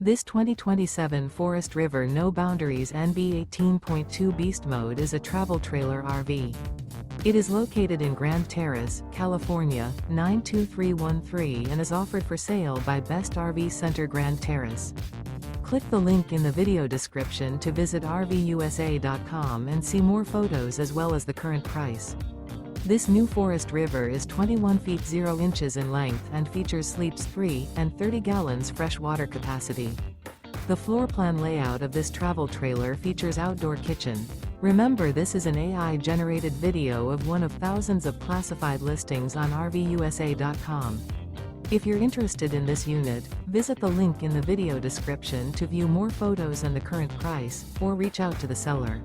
This 2027 Forest River No Boundaries NB 18.2 Beast Mode is a travel trailer RV. It is located in Grand Terrace, California, 92313 and is offered for sale by Best RV Center Grand Terrace. Click the link in the video description to visit RVUSA.com and see more photos as well as the current price. This new Forest River is 21 feet 0 inches in length and features sleeps 3 and 30 gallons fresh water capacity. The floor plan layout of this travel trailer features outdoor kitchen. Remember, this is an AI-generated video of one of thousands of classified listings on RVUSA.com. If you're interested in this unit, visit the link in the video description to view more photos and the current price, or reach out to the seller.